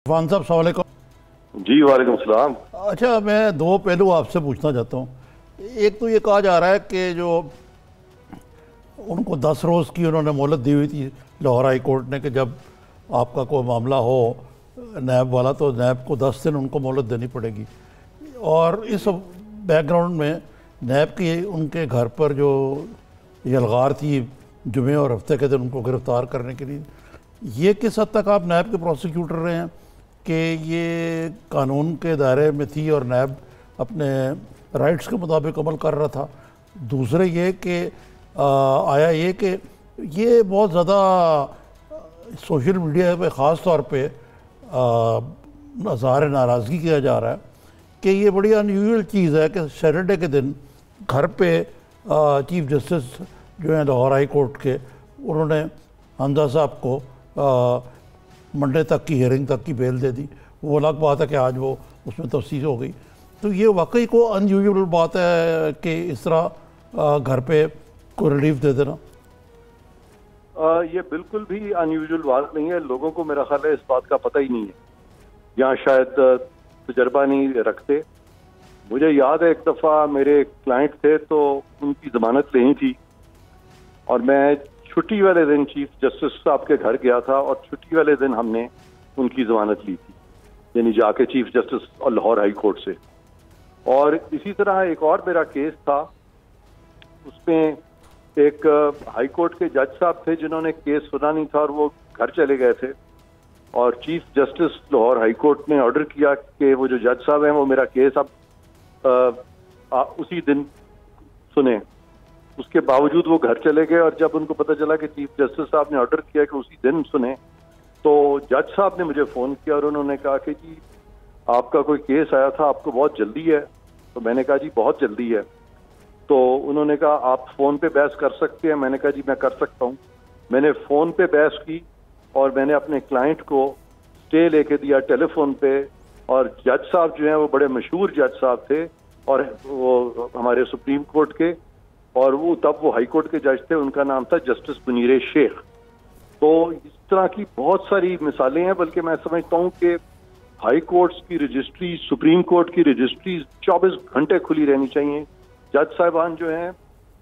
इरफान साहब सवाल अलैकुम। जी वालेकुम सलाम। अच्छा, मैं दो पहलू आपसे पूछना चाहता हूँ। एक तो ये कहा जा रहा है कि जो उनको 10 रोज़ की उन्होंने मोहलत दी हुई थी लाहौर हाई कोर्ट ने कि जब आपका कोई मामला हो नैब वाला तो नैब को 10 दिन उनको मोहलत देनी पड़ेगी। और इस बैकग्राउंड में नैब की उनके घर पर जो यलगार थी जुमे और हफ्ते के दिन उनको गिरफ़्तार करने के लिए, ये किस हद तक आप नैब के प्रोसिक्यूटर रहे हैं कि ये कानून के दायरे में थी और नैब अपने राइट्स के मुताबिक अमल कर रहा था? दूसरे ये कि आया ये कि ये बहुत ज़्यादा सोशल मीडिया पे ख़ास तौर पे इज़हार नाराज़गी किया जा रहा है कि ये बड़ी अनयूजुअल चीज़ है कि सैटरडे के दिन घर पे चीफ जस्टिस जो हैं लाहौर हाई कोर्ट के, उन्होंने हमजा साहब को मंडे तक की हियरिंग तक की बेल दे दी। वो अलग बात है कि आज वो उसमें तफसील हो गई। तो ये वाकई को अनयूजुअल बात है कि इस तरह घर पे कोई रिलीफ दे देना। ये बिल्कुल भी अनयूजुअल बात नहीं है। लोगों को मेरा ख्याल है इस बात का पता ही नहीं है, यहाँ शायद तजर्बा नहीं रखते। मुझे याद है एक दफ़ा मेरे क्लाइंट थे तो उनकी ज़मानत लेनी थी और मैं छुट्टी वाले दिन चीफ जस्टिस साहब के घर गया था और छुट्टी वाले दिन हमने उनकी ज़मानत ली थी, यानी जाके चीफ जस्टिस और लाहौर हाई कोर्ट से। और इसी तरह एक और मेरा केस था, उसमें एक हाई कोर्ट के जज साहब थे जिन्होंने केस सुना नहीं था और वो घर चले गए थे और chief justice Lahore high court ने ऑर्डर किया कि वो जो जज साहब हैं वो मेरा केस अब उसी दिन सुने। उसके बावजूद वो घर चले गए और जब उनको पता चला कि चीफ जस्टिस साहब ने ऑर्डर किया कि उसी दिन सुने, तो जज साहब ने मुझे फ़ोन किया और उन्होंने कहा कि जी आपका कोई केस आया था, आपको बहुत जल्दी है। तो मैंने कहा जी बहुत जल्दी है। तो उन्होंने कहा आप फ़ोन पे बहस कर सकते हैं। मैंने कहा जी मैं कर सकता हूँ। मैंने फ़ोन पे बहस की और मैंने अपने क्लाइंट को स्टे लेके दिया टेलीफोन पे। और जज साहब जो हैं वो बड़े मशहूर जज साहब थे और वो हमारे सुप्रीम कोर्ट के, और वो तब वो हाई कोर्ट के जज थे, उनका नाम था जस्टिस मुनीर शेख। तो इस तरह की बहुत सारी मिसालें हैं, बल्कि मैं समझता हूँ कि हाई कोर्ट्स की रजिस्ट्री, सुप्रीम कोर्ट की रजिस्ट्री 24 घंटे खुली रहनी चाहिए। जज साहिबान जो हैं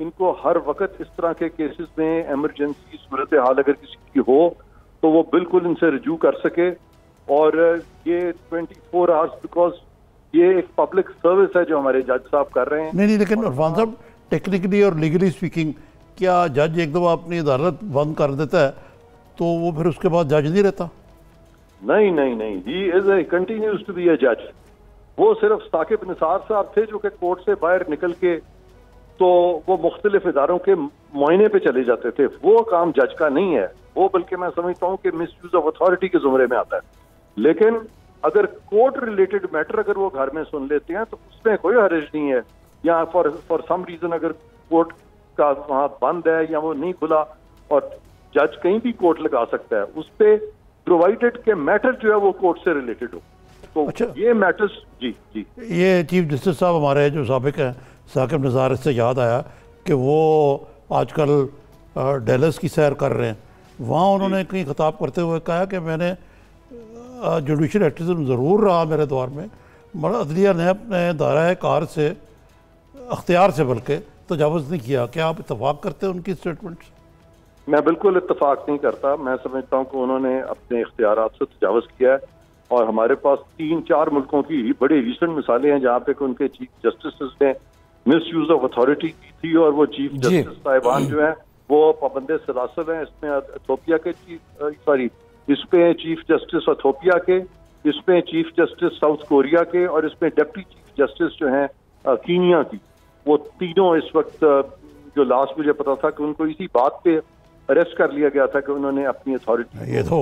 इनको हर वक्त इस तरह के केसेस में इमरजेंसी सूरत हाल अगर किसी की हो तो वो बिल्कुल इनसे रजू कर सके। और ये 24 आवर्स, बिकॉज ये एक पब्लिक सर्विस है जो हमारे जज साहब कर रहे हैं। नहीं, लेकिन इरफान साहब टेक्निकली और लीगली स्पीकिंग, क्या जज एक दफ़ा अपनी अदालत बंद कर देता है तो वो फिर उसके बाद जज नहीं रहता? नहीं नहीं नहीं, he is a continues to be a जज। वो सिर्फ साकिब निसार साहब थे जो कि कोर्ट से बाहर निकल के तो वो मुख्तलिफ इदारों के मुआयने पे चले जाते थे। वो काम जज का नहीं है, वो बल्कि मैं समझता हूँ कि मिस यूज ऑफ अथॉरिटी के जुमरे में आता है। लेकिन अगर कोर्ट रिलेटेड मैटर अगर वो घर में सुन लेते हैं तो उसमें कोई हर्ज नहीं है। या फॉर सम रीजन अगर कोर्ट का वहाँ बंद है या वो नहीं खुला और जज कहीं भी कोर्ट लगा सकता है, उस पे प्रोवाइडेड के मैटर जो है वो कोर्ट से रिलेटेड हो। तो अच्छा, ये मैटर्स जी जी ये चीफ जस्टिस साहब हमारे जो साबिक हैं साकिब निसार, इससे याद आया कि वो आजकल डेलस की सैर कर रहे हैं। वहाँ उन्होंने कहीं खिताब करते हुए कहा कि मैंने जुडिशल एक्टिविज्म ज़रूर रहा मेरे दौर में, मगर अदलिया ने अपने दायरा कार से अख्तियार से बल्कि तजावुज़ नहीं किया। क्या आप इत्तफाक करते हैं उनकी स्टेटमेंट से? मैं बिल्कुल इत्तफाक नहीं करता। मैं समझता हूँ कि उन्होंने अपने इख्तियारात से तजावुज़ किया है और हमारे पास 3-4 मुल्कों की बड़ी रिसेंट मिसालें हैं जहाँ पे उनके चीफ जस्टिस ने मिस यूज ऑफ अथॉरिटी की थी और वो चीफ जस्टिस साहिबान जो हैं वो पाबंदे सलासल हैं। इसमें इथोपिया के इसमें चीफ जस्टिस इथोपिया के, इसमें चीफ जस्टिस साउथ कोरिया के और इसमें डिप्टी चीफ जस्टिस जो हैं कीनिया की। वो तीनों इस वक्त, जो लास्ट मुझे पता था कि उनको इसी बात पे अरेस्ट कर लिया गया था कि उन्होंने अपनी अथॉरिटी, ये तो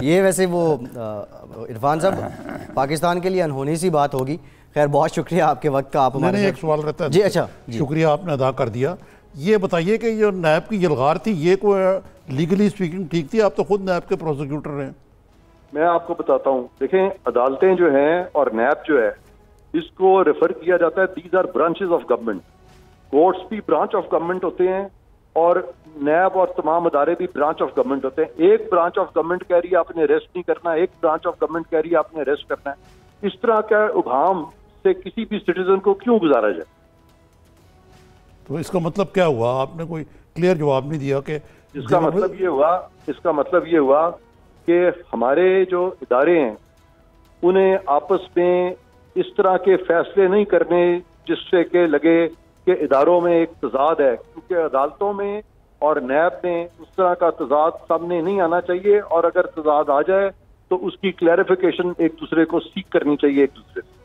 ये वैसे वो इरफान साहब पाकिस्तान के लिए अनहोनी सी बात होगी। खैर, बहुत शुक्रिया आपके वक्त का। आप हमारे एक सवाल रहता है जी। अच्छा जी, शुक्रिया, आपने अदा कर दिया। ये बताइए कि जो नैब की यलगार थी ये कोई लीगली स्पीकिंग ठीक थी? आप तो खुद नैब के प्रोसिक्यूटर हैं। मैं आपको बताता हूँ, देखें अदालतें जो हैं और नैब जो है इसको रेफर किया जाता है, these are branches of government. Courts भी ब्रांच ऑफ गवर्नमेंट होते हैं और नैब और तमाम अदारे भी ब्रांच ऑफ गवर्नमेंट होते हैं। एक ब्रांच ऑफ गवर्नमेंट कह रही है आपने अरेस्ट नहीं करना, एक ब्रांच ऑफ गवर्नमेंट कह रही है आपने अरेस्ट करना है। इस तरह का उभाम से किसी भी सिटीजन को क्यों गुजारा जाए? तो इसका मतलब क्या हुआ? आपने कोई क्लियर जवाब नहीं दिया कि इसका मतलब ये हुआ कि हमारे जो इदारे हैं उन्हें आपस में इस तरह के फैसले नहीं करने जिससे कि लगे कि इदारों में एक तजाद है, क्योंकि अदालतों में और नैब में उस तरह का तजाद सामने नहीं आना चाहिए, और अगर तजाद आ जाए तो उसकी क्लैरिफिकेशन एक दूसरे को सीख करनी चाहिए एक दूसरे से।